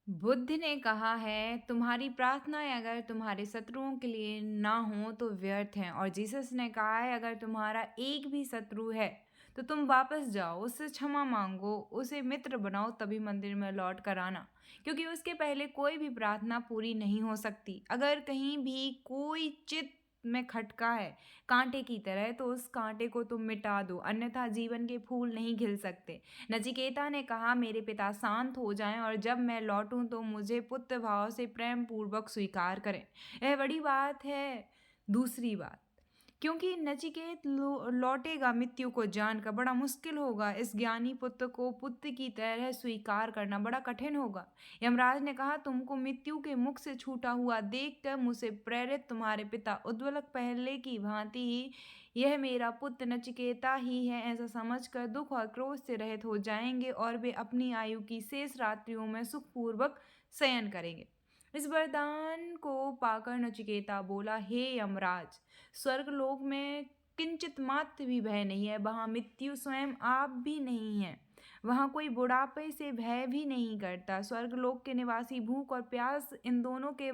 बुद्ध ने कहा है, तुम्हारी प्रार्थनाएं अगर तुम्हारे शत्रुओं के लिए ना हो तो व्यर्थ हैं। और जीसस ने कहा है, अगर तुम्हारा एक भी शत्रु है तो तुम वापस जाओ, उससे क्षमा मांगो, उसे मित्र बनाओ, तभी मंदिर में लौट कर आना, क्योंकि उसके पहले कोई भी प्रार्थना पूरी नहीं हो सकती। अगर कहीं भी कोई चित्त में खटका है कांटे की तरह, तो उस कांटे को तुम मिटा दो, अन्यथा जीवन के फूल नहीं खिल सकते। नचिकेता ने कहा, मेरे पिता शांत हो जाएं और जब मैं लौटूं तो मुझे पुत्र भाव से प्रेम पूर्वक स्वीकार करें। यह बड़ी बात है। दूसरी बात, क्योंकि नचिकेत लौटेगा मृत्यु को जानकर, बड़ा मुश्किल होगा। इस ज्ञानी पुत्र को पुत्र की तरह स्वीकार करना बड़ा कठिन होगा। यमराज ने कहा, तुमको मृत्यु के मुख से छूटा हुआ देखकर मुझसे प्रेरित तुम्हारे पिता उद्वलक पहले की भांति ही यह मेरा पुत्र नचिकेता ही है ऐसा समझकर दुख और क्रोध से रहित हो जाएंगे और वे अपनी आयु की शेष रात्रियों में सुखपूर्वक शयन करेंगे। इस वरदान को पाकर नचिकेता बोला, हे यमराज, स्वर्गलोक में किंचित मात्र भी भय नहीं है। वहां मृत्यु स्वयं आप भी नहीं है। वहां कोई बुढ़ापे से भय भी नहीं करता। स्वर्गलोक के निवासी भूख और प्यास इन दोनों के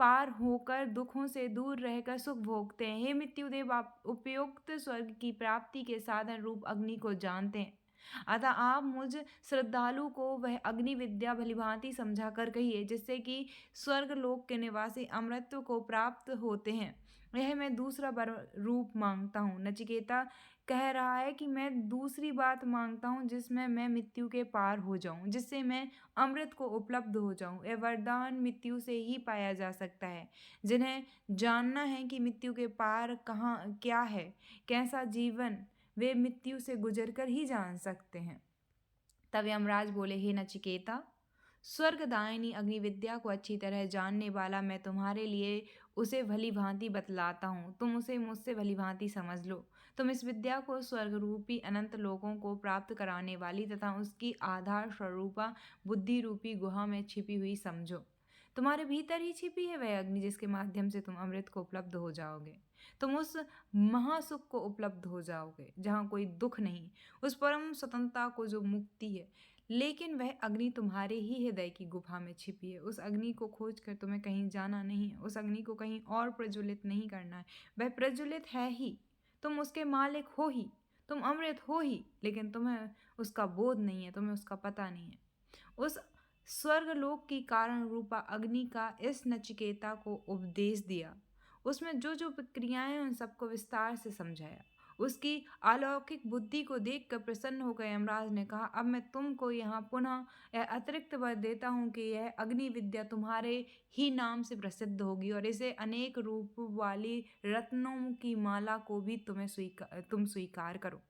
पार होकर दुखों से दूर रहकर सुख भोगते हैं। हे मृत्युदेव, आप उपयुक्त स्वर्ग की प्राप्ति के साधन रूप अग्नि को जानते हैं, अतः आप मुझ श्रद्धालु को वह अग्नि विद्या भलीभांति समझा कर कहिए, जिससे कि स्वर्गलोक के निवासी अमृतत्व को प्राप्त होते हैं। यह मैं दूसरा रूप मांगता हूँ। नचिकेता कह रहा है कि मैं दूसरी बात मांगता हूँ, जिसमें मैं मृत्यु के पार हो जाऊं, जिससे मैं अमृत को उपलब्ध हो जाऊं। यह वरदान मृत्यु से ही पाया जा सकता है। जिन्हें जानना है कि मृत्यु के पार कहाँ क्या है, कैसा जीवन, वे मृत्यु से गुजरकर ही जान सकते हैं। तब यमराज बोले, हे नचिकेता, स्वर्गदायिनी अग्निविद्या को अच्छी तरह जानने वाला मैं तुम्हारे लिए उसे भली भांति बतलाता हूँ। तुम उसे मुझसे भली भांति समझ लो। तुम इस विद्या को स्वर्ग रूपी अनंत लोकों को प्राप्त कराने वाली तथा उसकी आधार स्वरूपा बुद्धि रूपी गुहा में छिपी हुई समझो। तुम्हारे भीतर ही छिपी है वह अग्नि, जिसके माध्यम से तुम अमृत को उपलब्ध हो जाओगे। तुम उस महासुख को उपलब्ध हो जाओगे जहाँ कोई दुख नहीं, उस परम स्वतंत्रता को जो मुक्ति है। लेकिन वह अग्नि तुम्हारे ही हृदय की गुफा में छिपी है। उस अग्नि को खोज कर तुम्हें कहीं जाना नहीं है, उस अग्नि को कहीं और प्रज्वलित नहीं करना है। वह प्रज्वलित है ही, तुम उसके मालिक हो ही, तुम अमृत हो ही, लेकिन तुम्हें उसका बोध नहीं है, तुम्हें उसका पता नहीं है। उस स्वर्गलोक की कारण रूपा अग्नि का इस नचिकेता को उपदेश दिया। उसमें जो जो प्रक्रियाएं उन सबको विस्तार से समझाया। उसकी अलौकिक बुद्धि को देखकर प्रसन्न होकर यमराज ने कहा, अब मैं तुमको यहाँ पुनः यह अतिरिक्त वर देता हूँ कि यह अग्नि विद्या तुम्हारे ही नाम से प्रसिद्ध होगी और इसे अनेक रूप वाली रत्नों की माला को भी तुम स्वीकार करो।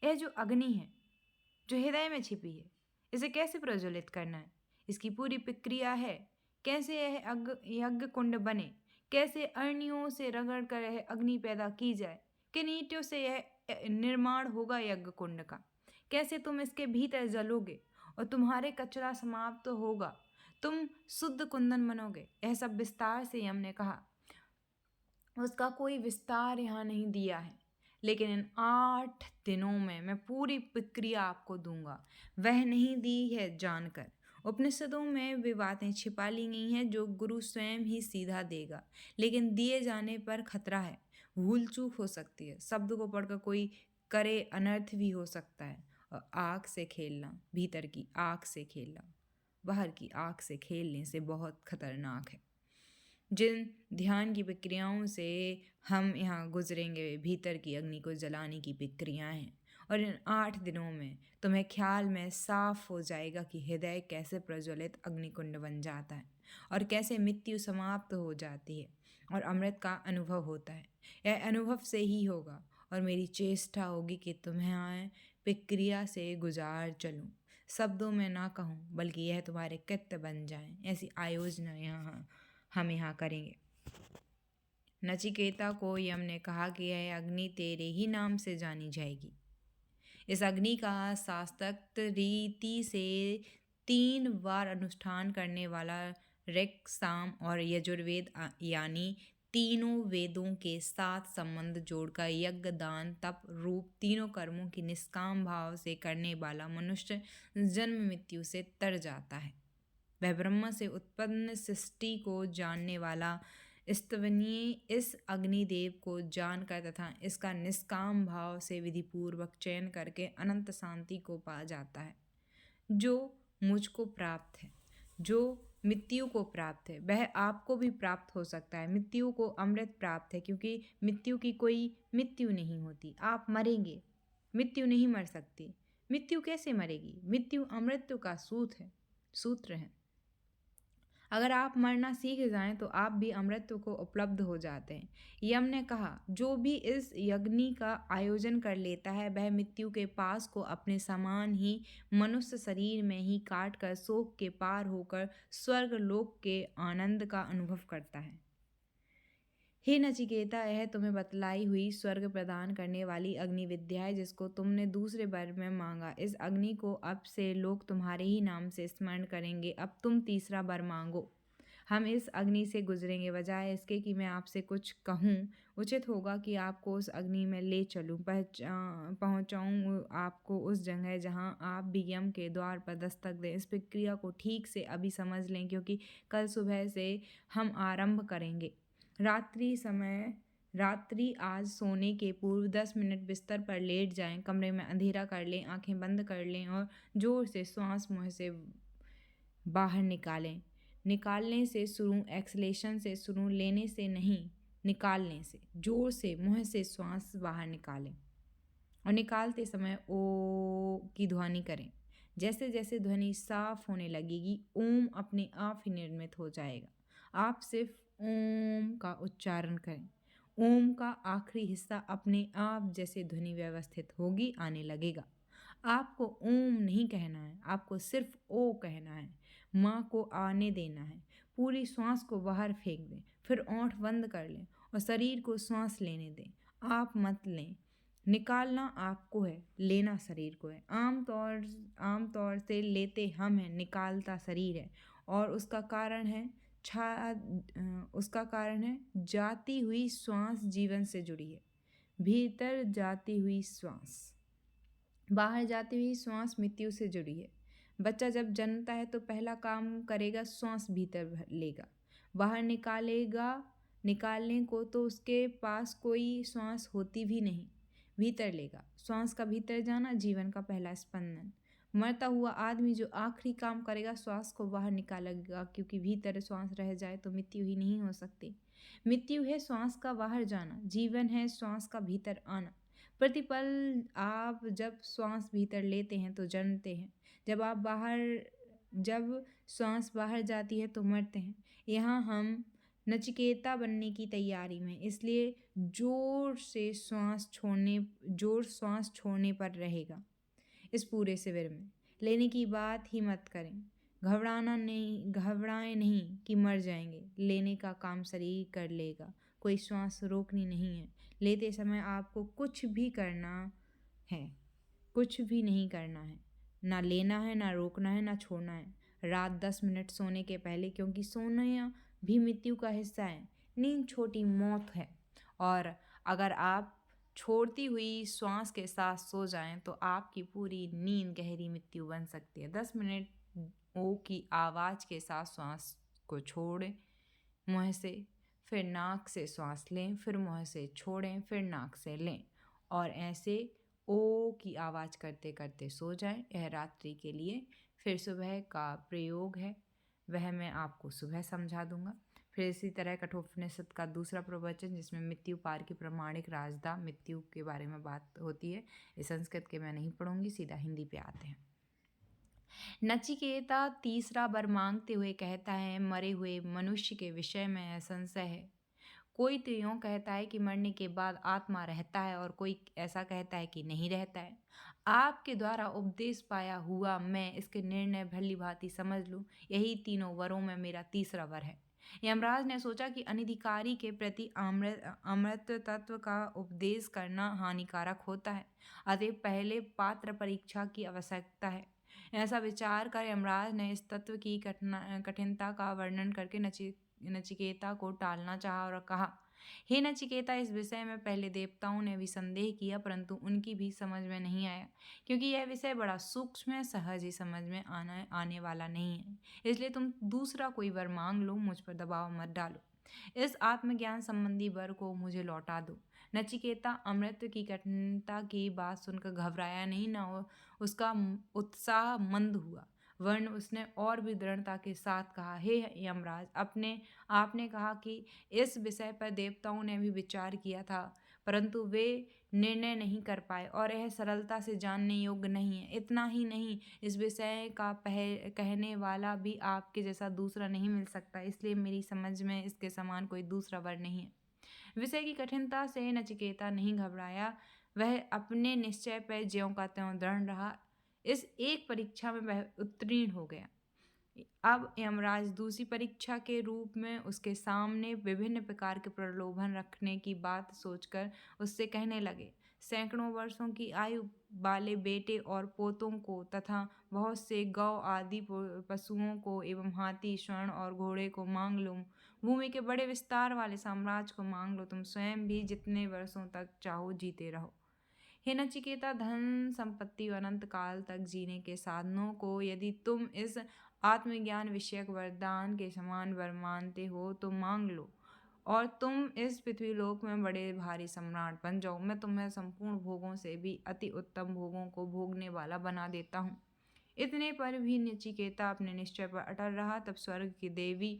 यह जो अग्नि है, जो हृदय में छिपी है, इसे कैसे प्रज्वलित करना है, इसकी पूरी प्रक्रिया है। कैसे यह यज्ञ कुंड बने, कैसे अरणियों से रगड़ कर यह अग्नि पैदा की जाए, किन ईंटों से यह निर्माण होगा यज्ञ कुंड का, कैसे तुम इसके भीतर जलोगे और तुम्हारे कचरा समाप्त होगा, तुम शुद्ध कुंदन बनोगे। यह सब विस्तार से यम ने कहा। उसका कोई विस्तार यहाँ नहीं दिया है, लेकिन इन 8 दिनों में मैं पूरी प्रक्रिया आपको दूंगा। वह नहीं दी है जानकर। उपनिषदों में वे बातें छिपा ली गई हैं जो गुरु स्वयं ही सीधा देगा, लेकिन दिए जाने पर खतरा है, भूल चूक हो सकती है, शब्द को पढ़कर कोई करे अनर्थ भी हो सकता है। और आँख से खेलना, भीतर की आँख से खेलना बाहर की आँख से खेलने से बहुत खतरनाक है। जिन ध्यान की प्रक्रियाओं से हम यहाँ गुजरेंगे, वे भीतर की अग्नि को जलाने की प्रक्रियाएं हैं। और इन 8 दिनों में तुम्हें ख्याल में साफ हो जाएगा कि हृदय कैसे प्रज्वलित अग्निकुंड बन जाता है और कैसे मृत्यु समाप्त हो जाती है और अमृत का अनुभव होता है। यह अनुभव से ही होगा और मेरी चेष्टा होगी कि तुम्हें प्रक्रिया से गुजार चलूं, शब्दों में ना कहूँ, बल्कि यह तुम्हारे कृत्य बन जाए। ऐसी आयोजना हम यहाँ करेंगे। नचिकेता को यम ने कहा कि यह अग्नि तेरे ही नाम से जानी जाएगी। इस अग्नि का शास्त्रोक्त रीति से 3 बार अनुष्ठान करने वाला ऋक्, साम और यजुर्वेद यानी तीनों वेदों के साथ संबंध जोड़कर यज्ञ, दान, तप रूप तीनों कर्मों की निष्काम भाव से करने वाला मनुष्य जन्म मृत्यु से तर जाता है। वह ब्रह्म से उत्पन्न सृष्टि को जानने वाला स्तवनीय इस अग्निदेव को जानकर तथा इसका निष्काम भाव से विधिपूर्वक चयन करके अनंत शांति को पा जाता है। जो मुझको प्राप्त है, जो मृत्यु को प्राप्त है, वह आपको भी प्राप्त हो सकता है। मृत्यु को अमृत प्राप्त है, क्योंकि मृत्यु की कोई मृत्यु नहीं होती। आप मरेंगे, मृत्यु नहीं मर सकती। मृत्यु कैसे मरेगी? मृत्यु अमृत का सूत्र है। अगर आप मरना सीख जाएं तो आप भी अमृत को उपलब्ध हो जाते हैं। यम ने कहा, जो भी इस यज्ञ का आयोजन कर लेता है वह मृत्यु के पास को अपने समान ही मनुष्य शरीर में ही काट कर शोक के पार होकर स्वर्ग लोक के आनंद का अनुभव करता है। हे नचिकेता, यह तुम्हें बतलाई हुई स्वर्ग प्रदान करने वाली अग्नि विद्या है जिसको तुमने दूसरे वर में मांगा। इस अग्नि को अब से लोग तुम्हारे ही नाम से स्मरण करेंगे। अब तुम तीसरा वर मांगो। हम इस अग्नि से गुजरेंगे। बजाय इसके कि मैं आपसे कुछ कहूँ, उचित होगा कि आपको उस अग्नि में ले चलूँ, पहुँचाऊँ आपको उस जगह जहाँ आप भी यम के द्वार पर दस्तक दें। इस प्रक्रिया को ठीक से अभी समझ लें, क्योंकि कल सुबह से हम आरंभ करेंगे। रात्रि आज सोने के पूर्व 10 मिनट बिस्तर पर लेट जाएं, कमरे में अंधेरा कर लें, आंखें बंद कर लें और जोर से श्वास मुंह से बाहर निकालें। निकालने से शुरू, एक्सलेशन से शुरू, लेने से नहीं, निकालने से। जोर से मुंह से श्वास बाहर निकालें और निकालते समय ओ की ध्वनि करें। जैसे जैसे ध्वनि साफ होने लगेगी, ओम अपने आप ही निर्मित हो जाएगा। आप सिर्फ ओम का उच्चारण करें। ओम का आखिरी हिस्सा अपने आप जैसे ध्वनि व्यवस्थित होगी आने लगेगा। आपको ओम नहीं कहना है, आपको सिर्फ ओ कहना है। माँ को आने देना है। पूरी श्वास को बाहर फेंक दें, फिर ओंठ बंद कर लें और शरीर को श्वास लेने दें। आप मत लें। निकालना आपको है, लेना शरीर को है। आमतौर से लेते हम हैं, निकालता शरीर है। और उसका कारण है जाती हुई श्वास जीवन से जुड़ी है। भीतर जाती हुई श्वास, बाहर जाती हुई श्वास मृत्यु से जुड़ी है। बच्चा जब जन्मता है तो पहला काम करेगा, श्वास भीतर लेगा। बाहर निकालने को तो उसके पास कोई श्वास होती भी नहीं। भीतर लेगा। श्वास का भीतर जाना जीवन का पहला स्पंदन। मरता हुआ आदमी जो आखिरी काम करेगा, श्वास को बाहर निकालेगा, क्योंकि भीतर श्वास रह जाए तो मृत्यु ही नहीं हो सकती। मृत्यु है श्वास का बाहर जाना, जीवन है श्वास का भीतर आना। प्रतिपल आप जब श्वास भीतर लेते हैं तो जन्मते हैं, जब श्वास बाहर जाती है तो मरते हैं। यहाँ हम नचिकेता बनने की तैयारी में, इसलिए जोर श्वास छोड़ने पर रहेगा। इस पूरे शिविर में लेने की बात ही मत करें। घबराएं नहीं कि मर जाएंगे। लेने का काम शरीर कर लेगा, कोई श्वास रोकनी नहीं है। लेते समय आपको कुछ भी नहीं करना है। ना लेना है, ना रोकना है, ना छोड़ना है। रात 10 मिनट सोने के पहले, क्योंकि सोना भी मृत्यु का हिस्सा है। नींद छोटी मौत है, और अगर आप छोड़ती हुई श्वास के साथ सो जाएं तो आपकी पूरी नींद गहरी मृत्यु बन सकती है। 10 मिनट ओ की आवाज़ के साथ श्वास को छोड़ें मुँह से, फिर नाक से श्वास लें, फिर मुँह से छोड़ें, फिर नाक से लें, और ऐसे ओ की आवाज़ करते करते सो जाएं। यह रात्रि के लिए। फिर सुबह का प्रयोग है, वह मैं आपको सुबह समझा दूंगा। फिर इसी तरह कठोपनिषद का दूसरा प्रवचन, जिसमें मृत्यु पार की प्रमाणिक राजदा मृत्यु के बारे में बात होती है। इस संस्कृत के मैं नहीं पढ़ूंगी, सीधा हिंदी पे आते हैं। नचिकेता तीसरा वर मांगते हुए कहता है, मरे हुए मनुष्य के विषय में संशय है। कोई तो यूँ कहता है कि मरने के बाद आत्मा रहता है, और कोई ऐसा कहता है कि नहीं रहता है। आपके द्वारा उपदेश पाया हुआ मैं इसके निर्णय भली भांति समझ लूँ, यही तीनों वरों में मेरा तीसरा वर है। यमराज ने सोचा कि अनधिकारी के प्रति अमृत तत्व का उपदेश करना हानिकारक होता है, अतः पहले पात्र परीक्षा की आवश्यकता है। ऐसा विचार कर यमराज ने इस तत्व की कठिनता का वर्णन करके नचिकेता को टालना चाहा और कहा, हे नचिकेता, इस विषय में पहले देवताओं ने भी संदेह किया, परंतु उनकी भी समझ में नहीं आया, क्योंकि यह विषय बड़ा सूक्ष्म है, सहज ही समझ में आने वाला नहीं है। इसलिए तुम दूसरा कोई वर मांग लो, मुझ पर दबाव मत डालो। इस आत्मज्ञान संबंधी वर को मुझे लौटा दो। नचिकेता अमृत की कठिनता की बात सुनकर घबराया नहीं, न उसका उत्साह मंद हुआ, वर्ण उसने और भी दृढ़ता के साथ कहा, हे यमराज, आपने कहा कि इस विषय पर देवताओं ने भी विचार किया था, परंतु वे निर्णय नहीं कर पाए और यह सरलता से जानने योग्य नहीं है। इतना ही नहीं, इस विषय का कहने वाला भी आपके जैसा दूसरा नहीं मिल सकता, इसलिए मेरी समझ में इसके समान कोई दूसरा वर नहीं है। विषय की कठिनता से नचिकेता नहीं घबराया, वह अपने निश्चय पर ज्यों का त्यों दृढ़ रहा। इस एक परीक्षा में वह उत्तीर्ण हो गया। अब यमराज दूसरी परीक्षा के रूप में उसके सामने विभिन्न प्रकार के प्रलोभन रखने की बात सोचकर उससे कहने लगे, सैकड़ों वर्षों की आयु वाले बेटे और पोतों को तथा बहुत से गौ आदि पशुओं को एवं हाथी, स्वर्ण और घोड़े को मांग लो, भूमि के बड़े विस्तार वाले साम्राज्य को मांग लो, तुम स्वयं भी जितने वर्षों तक चाहो जीते रहो। हे नचिकेता, धन संपत्ति और अनंत काल तक जीने के साधनों को यदि तुम इस आत्मज्ञान विषयक वरदान के समान वर मानते हो तो मांग लो, और तुम इस पृथ्वीलोक में बड़े भारी सम्राट बन जाओ। मैं तुम्हें संपूर्ण भोगों से भी अति उत्तम भोगों को भोगने वाला बना देता हूँ। इतने पर भी नचिकेता अपने निश्चय पर अटल रहा। तब स्वर्ग की देवी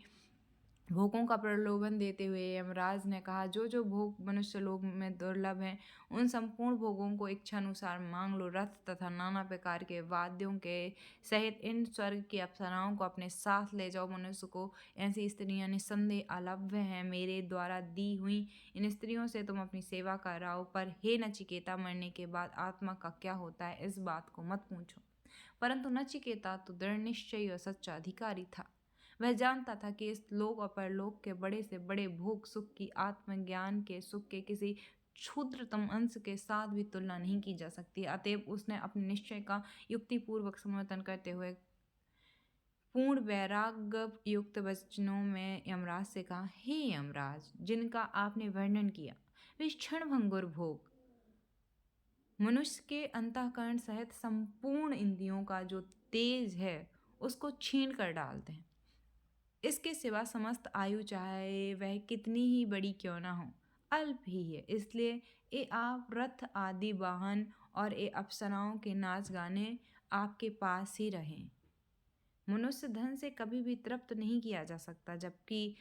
भोगों का प्रलोभन देते हुए यमराज ने कहा, जो जो भोग मनुष्य लोक में दुर्लभ हैं, उन संपूर्ण भोगों को इच्छानुसार मांग लो। रथ तथा नाना प्रकार के वाद्यों के सहित इन स्वर्ग की अप्सराओं को अपने साथ ले जाओ। मनुष्य को ऐसी स्त्रियां निस्संदेह अलभ्य हैं, मेरे द्वारा दी हुई इन स्त्रियों से तुम अपनी सेवा कराओ। पर हे नचिकेता, मरने के बाद आत्मा का क्या होता है, इस बात को मत पूछो। परंतु नचिकेता तो दृढ़ निश्चयी और सच्चा अधिकारी था। वह जानता था कि इस लोक और परलोक के बड़े से बड़े भोग सुख की आत्मज्ञान के सुख के किसी क्षुद्रतम अंश के साथ भी तुलना नहीं की जा सकती। अतएव उसने अपने निश्चय का युक्तिपूर्वक समर्थन करते हुए पूर्ण वैराग्य युक्त वचनों में यमराज से कहा, हे यमराज, जिनका आपने वर्णन किया वे क्षणभंगुर भोग मनुष्य के अंतःकरण सहित संपूर्ण इंद्रियों का जो तेज है उसको छीन कर डालते हैं। इसके सिवा समस्त आयु, चाहे वह कितनी ही बड़ी क्यों ना हो, अल्प ही है। इसलिए ये आप रथ आदि वाहन और ये अप्सराओं के नाच गाने आपके पास ही रहें। मनुष्य धन से कभी भी तृप्त नहीं किया जा सकता, जबकि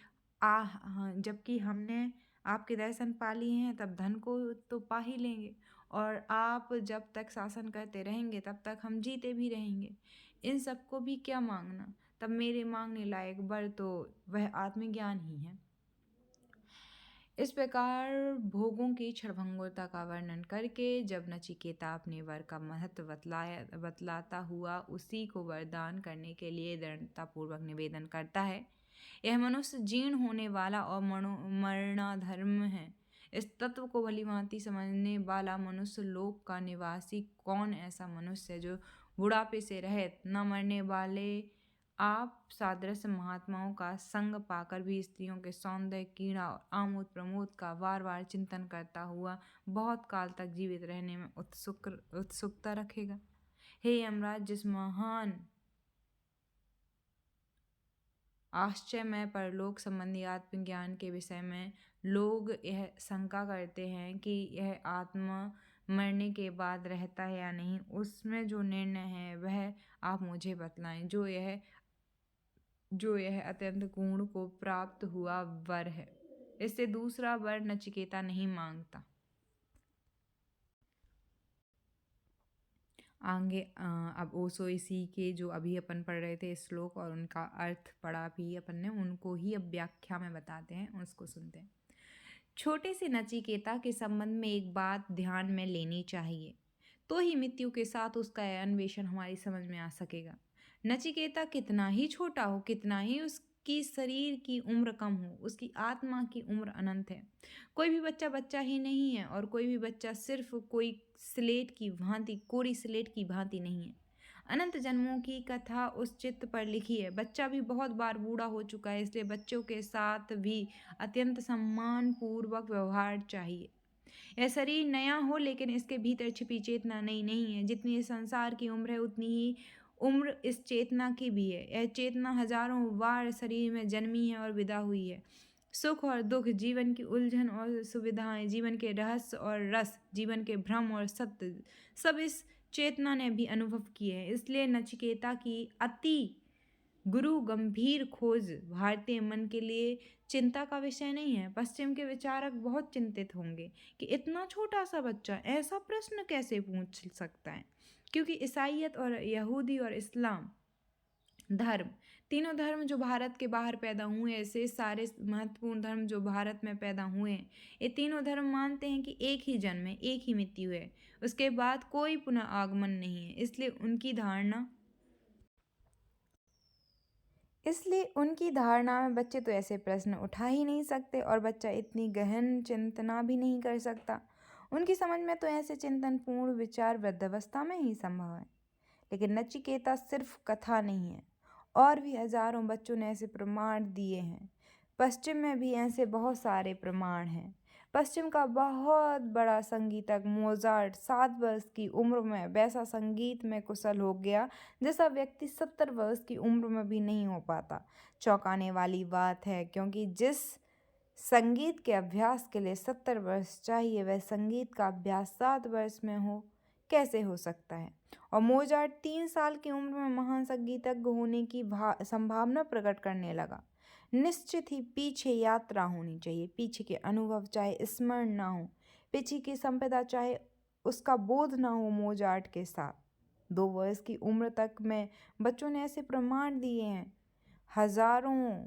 हमने आपके दर्शन पा लिए हैं, तब धन को तो पा ही लेंगे, और आप जब तक शासन करते रहेंगे तब तक हम जीते भी रहेंगे। इन सबको भी क्या मांगना, तब मेरे मांगने लायक वर तो वह आत्मज्ञान ही है। इस प्रकार भोगों की क्षणभंगुरता का वर्णन करके जब नचिकेता अपने वर का महत्व बतलाता हुआ उसी को वरदान करने के लिए दृढ़तापूर्वक निवेदन करता है, यह मनुष्य जीर्ण होने वाला और मरणाधर्म है। इस तत्व को भलीभांति समझने वाला मनुष्य लोक का निवासी कौन ऐसा मनुष्य है जो बुढ़ापे से रहित, न मरने वाले आप सादृश्य महात्माओं का संग पाकर भी स्त्रियों के सौंदर्य, कीड़ा और आमोद प्रमोद का बार बार चिंतन करता हुआ बहुत काल तक जीवित रहने में उत्सुकता रखेगा। हे यमराज, जिस महान आश्चर्यमय परलोक संबंधी आत्मज्ञान के विषय में लोग यह शंका करते हैं कि यह आत्मा मरने के बाद रहता है या नहीं, उसमें जो निर्णय है वह आप मुझे बतलाएं। जो यह अत्यंत गुण को प्राप्त हुआ वर है, इससे दूसरा वर नचिकेता नहीं मांगता। आगे अब ओशो इसी के जो अभी अपन पढ़ रहे थे श्लोक और उनका अर्थ पढ़ा भी अपन ने, उनको ही अब व्याख्या में बताते हैं, उसको सुनते हैं। छोटे से नचिकेता के संबंध में एक बात ध्यान में लेनी चाहिए, तो ही मृत्यु के साथ उसका अन्वेषण हमारी समझ में आ सकेगा। नचिकेता कितना ही छोटा हो, कितना ही उसकी शरीर की उम्र कम हो, उसकी आत्मा की उम्र अनंत है। कोई भी बच्चा बच्चा ही नहीं है, और कोई भी बच्चा सिर्फ कोई कोरी स्लेट की भांति नहीं है। अनंत जन्मों की कथा उस चित्त पर लिखी है। बच्चा भी बहुत बार बूढ़ा हो चुका है, इसलिए बच्चों के साथ भी अत्यंत सम्मान पूर्वक व्यवहार चाहिए। यह शरीर नया हो लेकिन इसके भीतर छिपी चेतना नई नहीं है। जितनी इस संसार की उम्र है उतनी ही उम्र इस चेतना की भी है। यह चेतना हजारों बार शरीर में जन्मी है और विदा हुई है। सुख और दुख, जीवन की उलझन और सुविधाएं, जीवन के रहस्य और रस, जीवन के भ्रम और सत्य, सब इस चेतना ने भी अनुभव किए हैं। इसलिए नचिकेता की अति गुरु गंभीर खोज भारतीय मन के लिए चिंता का विषय नहीं है। पश्चिम के विचारक बहुत चिंतित होंगे कि इतना छोटा सा बच्चा ऐसा प्रश्न कैसे पूछ सकता है, क्योंकि ईसाईयत और यहूदी और इस्लाम धर्म, तीनों धर्म जो भारत के बाहर पैदा हुए, ऐसे सारे महत्वपूर्ण धर्म जो भारत में पैदा हुए हैं, ये तीनों धर्म मानते हैं कि एक ही जन्म है, एक ही मृत्यु है, उसके बाद कोई पुनः आगमन नहीं है। इसलिए उनकी धारणा में बच्चे तो ऐसे प्रश्न उठा ही नहीं सकते और बच्चा इतनी गहन चिंतना भी नहीं कर सकता। उनकी समझ में तो ऐसे चिंतनपूर्ण विचार वृद्धावस्था में ही संभव है। लेकिन नचिकेता सिर्फ कथा नहीं है, और भी हजारों बच्चों ने ऐसे प्रमाण दिए हैं। पश्चिम में भी ऐसे बहुत सारे प्रमाण हैं। पश्चिम का बहुत बड़ा संगीतज्ञ मोजार्ट 7 वर्ष की उम्र में वैसा संगीत में कुशल हो गया जैसा व्यक्ति 70 वर्ष की उम्र में भी नहीं हो पाता। चौंकाने वाली बात है, क्योंकि जिस संगीत के अभ्यास के लिए 70 वर्ष चाहिए, वह संगीत का अभ्यास 7 वर्ष में कैसे हो सकता है। और मोजार्ट 3 साल की उम्र में महान संगीतज्ञ होने की संभावना प्रकट करने लगा। निश्चित ही पीछे यात्रा होनी चाहिए, पीछे के अनुभव चाहे स्मरण ना हो, पीछे की संपदा चाहे उसका बोध ना हो। मोजार्ट के साथ 2 वर्ष की उम्र तक में बच्चों ने ऐसे प्रमाण दिए हैं, हजारों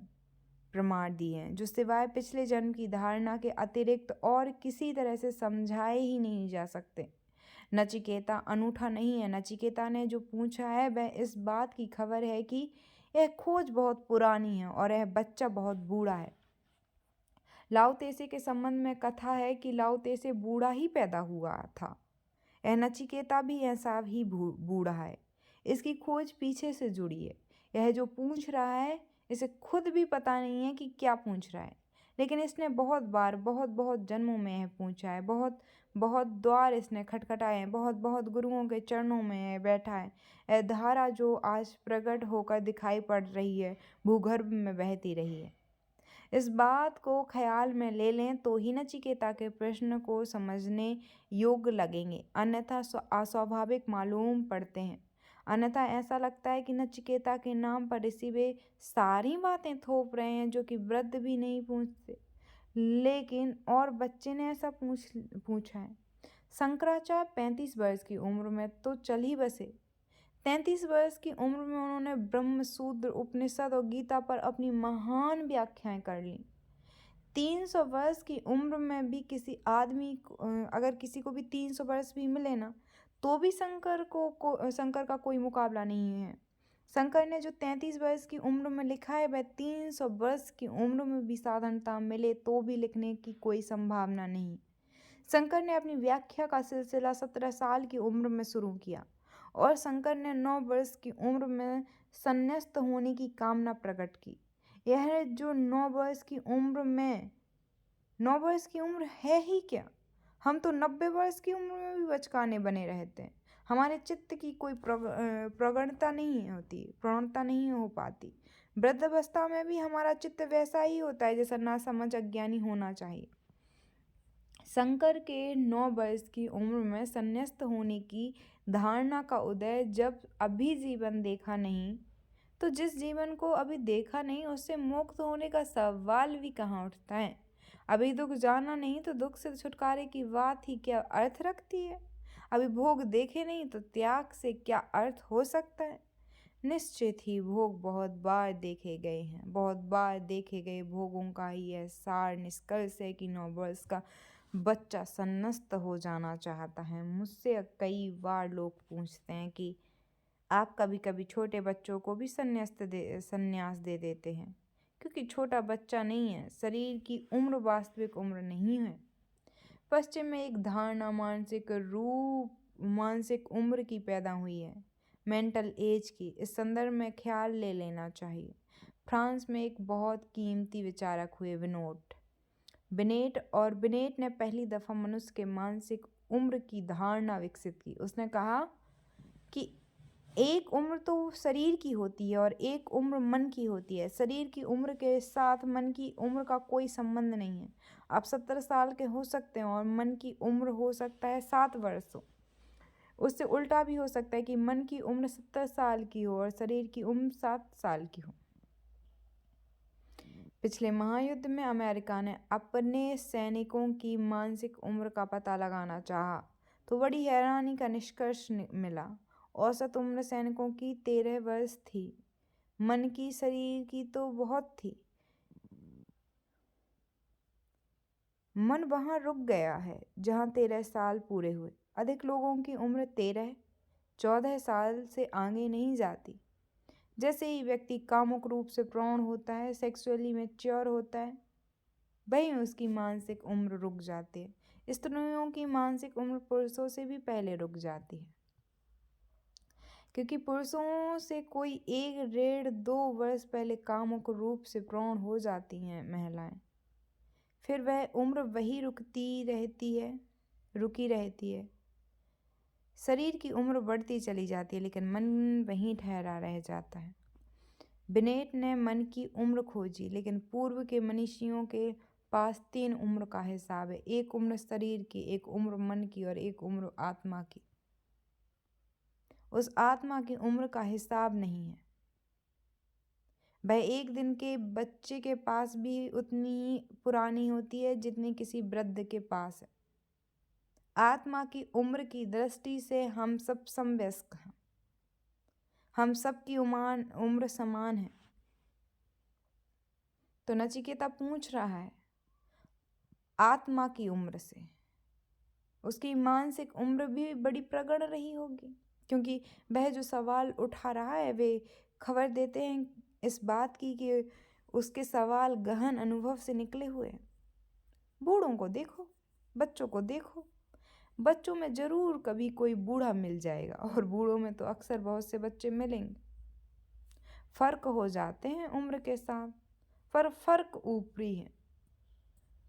प्रमाण दिए हैं, जो सिवाय पिछले जन्म की धारणा के अतिरिक्त और किसी तरह से समझाए ही नहीं जा सकते। नचिकेता अनूठा नहीं है। नचिकेता ने जो पूछा है वह इस बात की खबर है कि यह खोज बहुत पुरानी है और यह बच्चा बहुत बूढ़ा है। लाओ त्से के संबंध में कथा है कि लाओ त्से बूढ़ा ही पैदा हुआ था। यह नचिकेता भी ऐसा ही बूढ़ा है। इसकी खोज पीछे से जुड़ी है। यह जो पूछ रहा है इसे खुद भी पता नहीं है कि क्या पूछ रहा है, लेकिन इसने बहुत बार बहुत बहुत जन्मों में यह पूछा है। बहुत बहुत द्वार इसने खटखटाए हैं, बहुत बहुत गुरुओं के चरणों में यह बैठा है। यह धारा जो आज प्रकट होकर दिखाई पड़ रही है, भूगर्भ में बहती रही है। इस बात को ख्याल में ले लें तो ही नचिकेता के प्रश्न को समझने योग्य लगेंगे, अन्यथा अस्वाभाविक मालूम पड़ते हैं। अन्यथा ऐसा लगता है कि नचिकेता के नाम पर ऋषि वे सारी बातें थोप रहे हैं जो कि वृद्ध भी नहीं पूछते। लेकिन और बच्चे ने ऐसा पूछा है। शंकराचार्य 35 वर्ष की उम्र में तो चल ही बसे। 33 वर्ष की उम्र में उन्होंने ब्रह्मसूत्र, उपनिषद और गीता पर अपनी महान व्याख्याएं कर ली। 300 वर्ष की उम्र में भी किसी आदमी अगर किसी को भी 300 वर्ष भी मिले ना, तो भी शंकर का कोई मुकाबला नहीं है। शंकर ने जो 33 वर्ष की उम्र में लिखा है वह 300 वर्ष की उम्र में भी साधारणता मिले तो भी लिखने की कोई संभावना नहीं। शंकर ने अपनी व्याख्या का सिलसिला 17 साल की उम्र में शुरू किया और शंकर ने 9 वर्ष की उम्र में संन्यास्त होने की कामना प्रकट की। यह जो 9 वर्ष की उम्र है ही क्या, हम तो 90 वर्ष की उम्र में भी बचकाने बने रहते हैं। हमारे चित्त की कोई प्रवणता नहीं हो पाती। वृद्धावस्था में भी हमारा चित्त वैसा ही होता है जैसा नासमझ अज्ञानी होना चाहिए। शंकर के 9 वर्ष की उम्र में संन्यास्त होने की धारणा का उदय जब अभी जीवन देखा नहीं, तो जिस जीवन को अभी देखा नहीं उससे मुक्त होने का सवाल भी कहाँ उठता है। अभी दुख जाना नहीं तो दुख से छुटकारे की बात ही क्या अर्थ रखती है। अभी भोग देखे नहीं तो त्याग से क्या अर्थ हो सकता है। निश्चित ही भोग बहुत बार देखे गए हैं। बहुत बार देखे गए भोगों का ही यह सार निष्कर्ष है कि 9 वर्ष का बच्चा संन्यास्त हो जाना चाहता है। मुझसे कई बार लोग पूछते हैं कि आप कभी कभी छोटे बच्चों को भी संन्यास दे देते हैं, क्योंकि छोटा बच्चा नहीं है, शरीर की उम्र वास्तविक उम्र नहीं है। पश्चिम में एक धारणा मानसिक उम्र की पैदा हुई है। मेंटल एज की इस संदर्भ में ख्याल ले लेना चाहिए। फ्रांस में एक बहुत कीमती विचारक हुए बिनेट ने पहली दफ़ा मनुष्य के मानसिक उम्र की धारणा विकसित की। उसने कहा कि एक उम्र तो शरीर की होती है और एक उम्र मन की होती है। शरीर की उम्र के साथ मन की उम्र का कोई संबंध नहीं है। आप 70 साल के हो सकते हैं और मन की उम्र हो सकता है 7 वर्ष हो। उससे उल्टा भी हो सकता है कि मन की उम्र 70 साल की हो और शरीर की उम्र 7 साल की हो। पिछले महायुद्ध में अमेरिका ने अपने सैनिकों की मानसिक उम्र का पता लगाना चाहा तो बड़ी हैरानी का निष्कर्ष मिला। औसत उम्र सैनिकों की 13 वर्ष थी। मन की शरीर की तो बहुत थी। मन वहाँ रुक गया है जहाँ 13 साल पूरे हुए। अधिक लोगों की उम्र 13-14 साल से आगे नहीं जाती। जैसे ही व्यक्ति कामुक रूप से प्रौढ़ होता है, सेक्सुअली मैच्योर होता है, वहीं उसकी मानसिक उम्र रुक जाती है। स्त्रियों की मानसिक उम्र पुरुषों से भी पहले रुक जाती है, क्योंकि पुरुषों से कोई 1-1.5-2 वर्ष पहले कामुक रूप से प्रौढ़ हो जाती हैं महिलाएं। फिर वह उम्र वही रुकी रहती है। शरीर की उम्र बढ़ती चली जाती है लेकिन मन वहीं ठहरा रह जाता है। बिनेट ने मन की उम्र खोजी, लेकिन पूर्व के मनीषियों के पास 3 उम्र का हिसाब है। एक उम्र शरीर की, एक उम्र मन की और एक उम्र आत्मा की। उस आत्मा की उम्र का हिसाब नहीं है। वह एक दिन के बच्चे के पास भी उतनी ही पुरानी होती है जितनी किसी वृद्ध के पास है। आत्मा की उम्र की दृष्टि से हम सब समवयस्क हैं। हम सब की उम्र समान है। तो नचिकेता पूछ रहा है आत्मा की उम्र से उसकी मानसिक उम्र भी बड़ी प्रगढ़ रही होगी, क्योंकि वह जो सवाल उठा रहा है वे खबर देते हैं इस बात की कि उसके सवाल गहन अनुभव से निकले हुए हैं। बूढ़ों को देखो, बच्चों को देखो। बच्चों में जरूर कभी कोई बूढ़ा मिल जाएगा और बूढ़ों में तो अक्सर बहुत से बच्चे मिलेंगे। फर्क हो जाते हैं उम्र के साथ, पर फर्क ऊपरी है।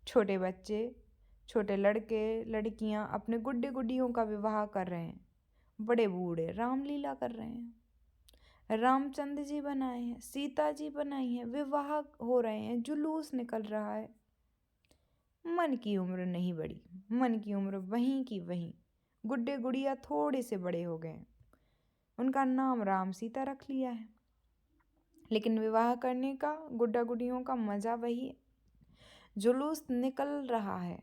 छोटे बच्चे, छोटे लड़के लड़कियां अपने गुड्डे गुड्डियों का विवाह कर रहे हैं। बड़े बूढ़े रामलीला कर रहे हैं। रामचंद्र जी बनाए हैं, सीता जी बनाई हैं, विवाह हो रहे हैं, जुलूस निकल रहा है। मन की उम्र नहीं बढ़ी, मन की उम्र वहीं की वहीं। गुड्डे गुड़िया थोड़े से बड़े हो गए, उनका नाम राम सीता रख लिया है, लेकिन विवाह करने का, गुड्डा गुड़ियों का मजा वही है। जुलूस निकल रहा है,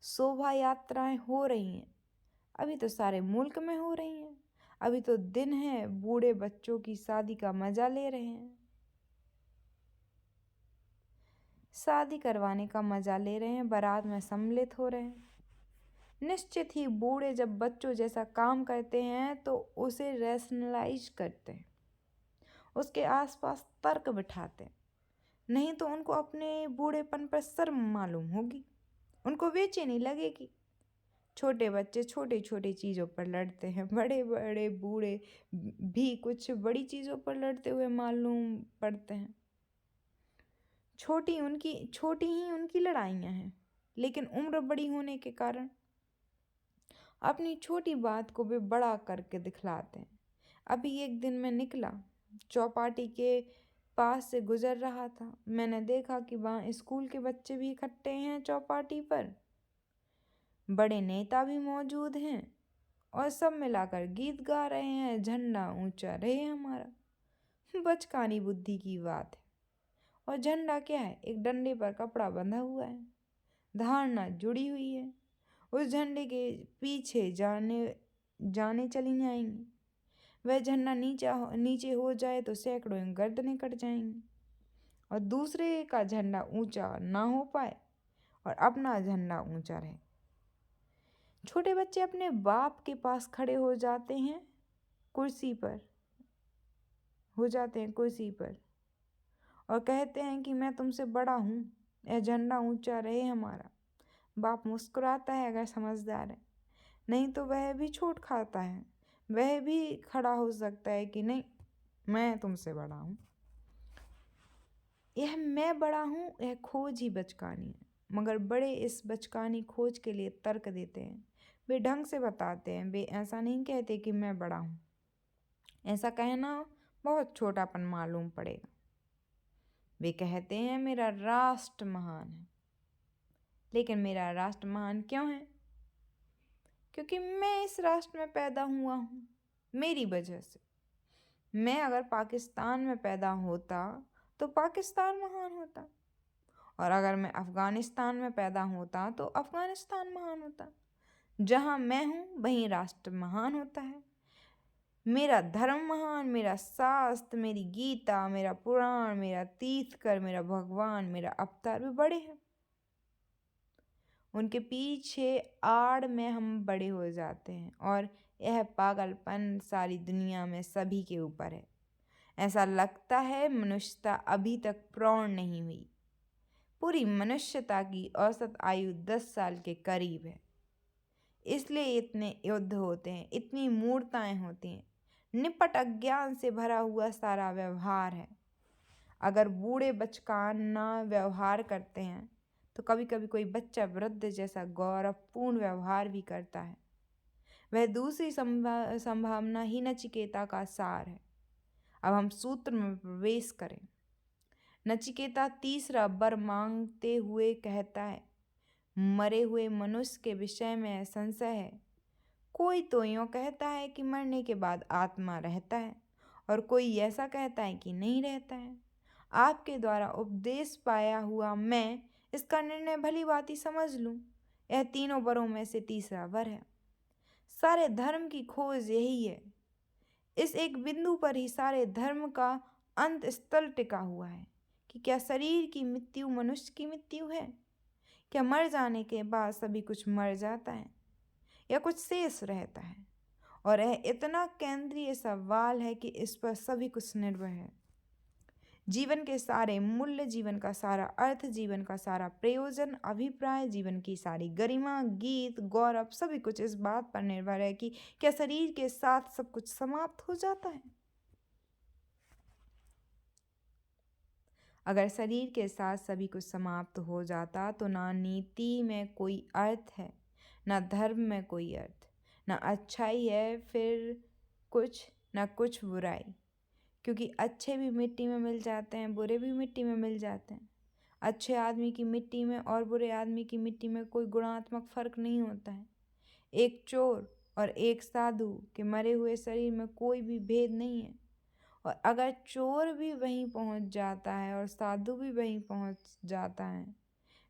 शोभा यात्राएं हो रही हैं। अभी तो सारे मुल्क में हो रही हैं। अभी तो दिन है, बूढ़े बच्चों की शादी का मजा ले रहे हैं, शादी करवाने का मजा ले रहे हैं, बारात में सम्मिलित हो रहे हैं। निश्चित ही बूढ़े जब बच्चों जैसा काम करते हैं तो उसे रैशनलाइज करते हैं, उसके आसपास तर्क बिठाते हैं। नहीं तो उनको अपने बूढ़ेपन पर शर्म मालूम होगी, उनको बेचैनी लगेगी। छोटे बच्चे छोटी छोटी चीज़ों पर लड़ते हैं, बड़े बड़े बूढ़े भी कुछ बड़ी चीज़ों पर लड़ते हुए मालूम पड़ते हैं। छोटी ही उनकी लड़ाइयाँ हैं, लेकिन उम्र बड़ी होने के कारण अपनी छोटी बात को भी बड़ा करके दिखलाते हैं। अभी एक दिन मैं निकला, चौपाटी के पास से गुजर रहा था। मैंने देखा कि वहाँ स्कूल के बच्चे भी इकट्ठे हैं चौपाटी पर, बड़े नेता भी मौजूद हैं और सब मिलाकर गीत गा रहे हैं, झंडा ऊंचा रहे हमारा। बचकानी बुद्धि की बात है। और झंडा क्या है? एक डंडे पर कपड़ा बंधा हुआ है, धारणा जुड़ी हुई है। उस झंडे के पीछे जाने चली जाएंगी। वह झंडा नीचे हो जाए तो सैकड़ों गर्दनें कट जाएंगी, और दूसरे का झंडा ऊंचा ना हो पाए और अपना झंडा ऊंचा रहे। छोटे बच्चे अपने बाप के पास खड़े हो जाते हैं कुर्सी पर और कहते हैं कि मैं तुमसे बड़ा हूँ, यह झंडा ऊंचा रहे हमारा। बाप मुस्कुराता है अगर समझदार है, नहीं तो वह भी छोट खाता है। वह भी खड़ा हो सकता है कि नहीं, मैं तुमसे बड़ा हूँ। यह मैं बड़ा हूँ, यह खोज ही बचकानी है। मगर बड़े इस बचकानी खोज के लिए तर्क देते हैं। वे ढंग से बताते हैं। वे ऐसा नहीं कहते कि मैं बड़ा हूँ। ऐसा कहना बहुत छोटापन मालूम पड़ेगा। वे कहते हैं मेरा राष्ट्र महान है। लेकिन मेरा राष्ट्र महान क्यों है? क्योंकि मैं इस राष्ट्र में पैदा हुआ हूँ, मेरी वजह से। मैं अगर पाकिस्तान में पैदा होता तो पाकिस्तान महान होता, और अगर मैं अफगानिस्तान में पैदा होता तो अफगानिस्तान महान होता। जहाँ मैं हूँ वहीं राष्ट्र महान होता है। मेरा धर्म महान, मेरा शास्त्र, मेरी गीता, मेरा पुराण, मेरा तीर्थकर, मेरा भगवान, मेरा अवतार भी बड़े हैं। उनके पीछे आड़ में हम बड़े हो जाते हैं, और यह पागलपन सारी दुनिया में सभी के ऊपर है। ऐसा लगता है मनुष्यता अभी तक प्रौढ़ नहीं हुई। पूरी मनुष्यता की औसत आयु 10 साल के करीब है। इसलिए इतने युद्ध होते हैं, इतनी मूर्ताएं होती हैं, निपट अज्ञान से भरा हुआ सारा व्यवहार है। अगर बूढ़े बचकाना व्यवहार करते हैं तो कभी कभी कोई बच्चा वृद्ध जैसा गौरवपूर्ण व्यवहार भी करता है। वह दूसरी संभावना ही नचिकेता का सार है। अब हम सूत्र में प्रवेश करें। नचिकेता तीसरा वर मांगते हुए कहता है, मरे हुए मनुष्य के विषय में संशय है। कोई तो यूँ कहता है कि मरने के बाद आत्मा रहता है, और कोई ऐसा कहता है कि नहीं रहता है। आपके द्वारा उपदेश पाया हुआ मैं इसका निर्णय भली भांति समझ लूँ। यह तीनों वरों में से तीसरा वर है। सारे धर्म की खोज यही है। इस एक बिंदु पर ही सारे धर्म का अंत स्थल टिका हुआ है कि क्या शरीर की मृत्यु मनुष्य की मृत्यु है? क्या मर जाने के बाद सभी कुछ मर जाता है, या कुछ शेष रहता है? और यह इतना केंद्रीय सवाल है कि इस पर सभी कुछ निर्भर है। जीवन के सारे मूल्य, जीवन का सारा अर्थ, जीवन का सारा प्रयोजन, अभिप्राय, जीवन की सारी गरिमा, गीत, गौरव, सभी कुछ इस बात पर निर्भर है कि क्या शरीर के साथ सब कुछ समाप्त हो जाता है। अगर शरीर के साथ सभी कुछ समाप्त हो जाता तो ना नीति में कोई अर्थ है, ना धर्म में कोई अर्थ, ना अच्छाई है फिर कुछ, ना कुछ बुराई। क्योंकि अच्छे भी मिट्टी में मिल जाते हैं, बुरे भी मिट्टी में मिल जाते हैं। अच्छे आदमी की मिट्टी में और बुरे आदमी की मिट्टी में कोई गुणात्मक फर्क नहीं होता है। एक चोर और एक साधु के मरे हुए शरीर में कोई भी भेद नहीं है। और अगर चोर भी वहीं पहुंच जाता है और साधु भी वहीं पहुंच जाता है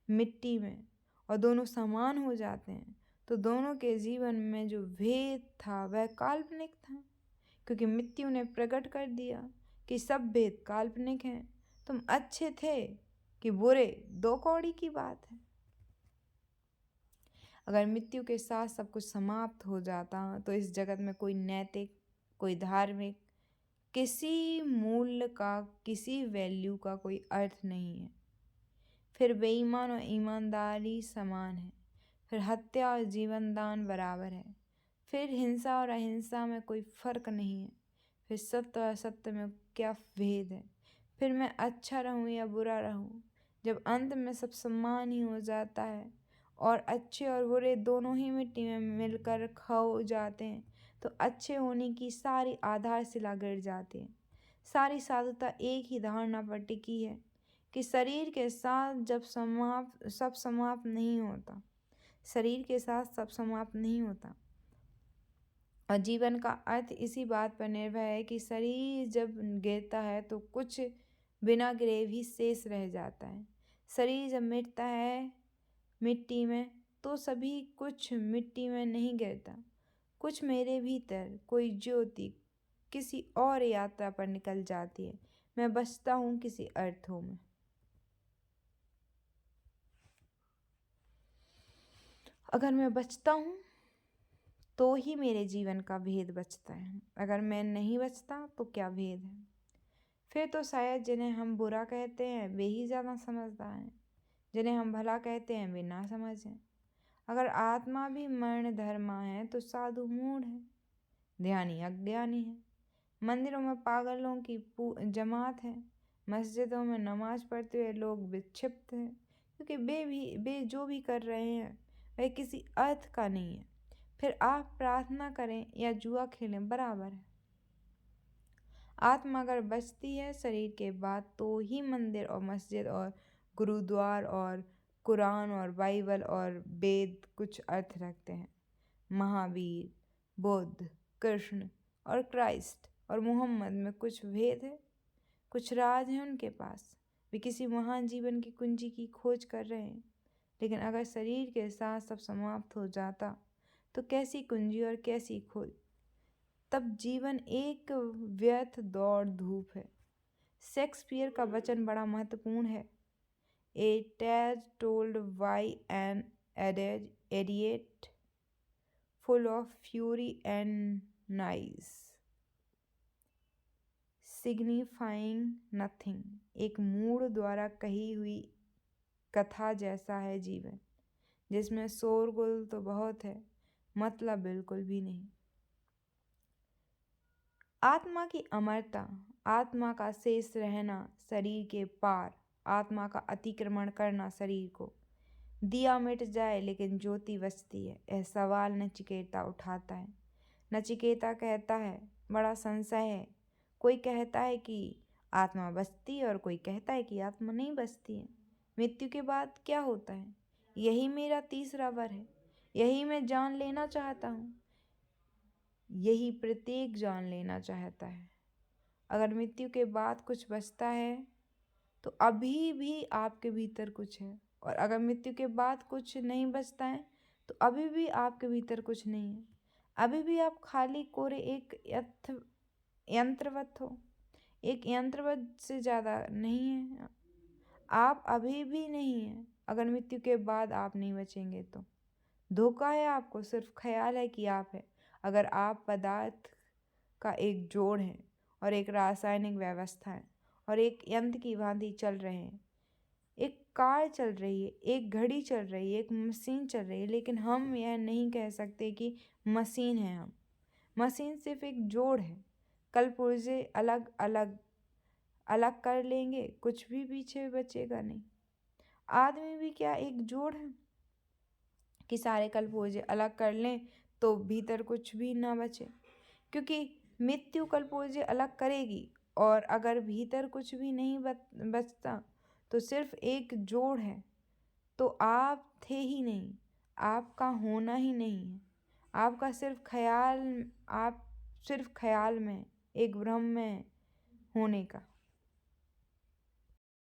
मिट्टी में, और दोनों समान हो जाते हैं, तो दोनों के जीवन में जो भेद था वह काल्पनिक था। क्योंकि मृत्यु ने प्रकट कर दिया कि सब भेद काल्पनिक हैं। तुम अच्छे थे कि बुरे, दो कौड़ी की बात है। अगर मृत्यु के साथ सब कुछ समाप्त हो जाता तो इस जगत में कोई नैतिक, कोई धार्मिक, किसी मूल्य का, किसी वैल्यू का कोई अर्थ नहीं है। फिर बेईमान और ईमानदारी समान है। फिर हत्या और जीवन दान बराबर है। फिर हिंसा और अहिंसा में कोई फर्क नहीं है। फिर सत्य और असत्य में क्या भेद है? फिर मैं अच्छा रहूं या बुरा रहूं, जब अंत में सब समान ही हो जाता है और अच्छे और बुरे दोनों ही मिट्टी में मिलकर खो जाते हैं, तो अच्छे होने की सारी आधारशिला गिर जाती है। सारी साधुता एक ही धारणा पर टिकी है कि शरीर के साथ सब समाप्त नहीं होता। शरीर के साथ सब समाप्त नहीं होता, और जीवन का अर्थ इसी बात पर निर्भर है कि शरीर जब गिरता है तो कुछ बिना गिरे भी शेष रह जाता है। शरीर जब मिटता है मिट्टी में तो सभी कुछ मिट्टी में नहीं गिरता। कुछ मेरे भीतर, कोई ज्योति किसी और यात्रा पर निकल जाती है। मैं बचता हूँ किसी अर्थों में। अगर मैं बचता हूँ तो ही मेरे जीवन का भेद बचता है। अगर मैं नहीं बचता तो क्या भेद है? फिर तो शायद जिन्हें हम बुरा कहते हैं वे ही ज़्यादा समझदार हैं, जिन्हें हम भला कहते हैं वे ना समझ हैं। अगर आत्मा भी मरण धर्मा है तो साधु मूढ़ है। ध्यानी अज्ञानी है। मंदिरों में पागलों की जमात है। मस्जिदों में नमाज पढ़ते हुए लोग विक्षिप्त हैं, क्योंकि वे जो भी कर रहे हैं वह किसी अर्थ का नहीं है। फिर आप प्रार्थना करें या जुआ खेलें, बराबर है। आत्मा अगर बचती है शरीर के बाद, तो ही मंदिर और मस्जिद और गुरुद्वार और कुरान और बाइबल और वेद कुछ अर्थ रखते हैं। महावीर, बुद्ध, कृष्ण और क्राइस्ट और मोहम्मद में कुछ भेद है, कुछ राज हैं उनके पास। वे किसी महान जीवन की कुंजी की खोज कर रहे हैं। लेकिन अगर शरीर के साथ सब समाप्त हो जाता तो कैसी कुंजी और कैसी खोज। तब जीवन एक व्यर्थ दौड़ धूप है। शेक्सपियर का वचन बड़ा महत्वपूर्ण है। A tale told by an idiot full of fury and nice, signifying nothing। एक मूढ़ द्वारा कही हुई कथा जैसा है जीवन, जिसमें शोरगुल तो बहुत है, मतलब बिल्कुल भी नहीं। आत्मा की अमरता, आत्मा का शेष रहना शरीर के पार, आत्मा का अतिक्रमण करना शरीर को। दिया मिट जाए लेकिन ज्योति बचती है, यह सवाल नचिकेता उठाता है। नचिकेता कहता है, बड़ा संशय है। कोई कहता है कि आत्मा बचती है और कोई कहता है कि आत्मा नहीं बचती है। मृत्यु के बाद क्या होता है? यही मेरा तीसरा वर है। यही मैं जान लेना चाहता हूँ। यही प्रत्येक जान लेना चाहता है। अगर मृत्यु के बाद कुछ बचता है तो अभी भी आपके भीतर कुछ है, और अगर मृत्यु के बाद कुछ नहीं बचता है तो अभी भी आपके भीतर कुछ नहीं है। अभी भी आप खाली कोरे एक यंत्रवत हो। एक यंत्रवत से ज़्यादा नहीं है। आप अभी भी नहीं है। अगर मृत्यु के बाद आप नहीं बचेंगे तो धोखा है आपको, सिर्फ ख्याल है कि आप है। अगर आप पदार्थ का एक जोड़ है और एक रासायनिक व्यवस्था है और एक यंत्र की भांति चल रहे हैं, एक कार चल रही है, एक घड़ी चल रही है, एक मशीन चल रही है, लेकिन हम यह नहीं कह सकते कि मशीन है हम। मशीन सिर्फ एक जोड़ है। कल पुर्जे अलग अलग अलग कर लेंगे, कुछ भी पीछे बचेगा नहीं। आदमी भी क्या एक जोड़ है कि सारे कल पुर्जे अलग कर लें तो भीतर कुछ भी ना बचे? क्योंकि मृत्यु कलपुर्जे अलग करेगी, और अगर भीतर कुछ भी नहीं बचता तो सिर्फ एक जोड़ है। तो आप थे ही नहीं, आपका होना ही नहीं है। आपका सिर्फ ख्याल, आप सिर्फ ख्याल में, एक भ्रम में होने का।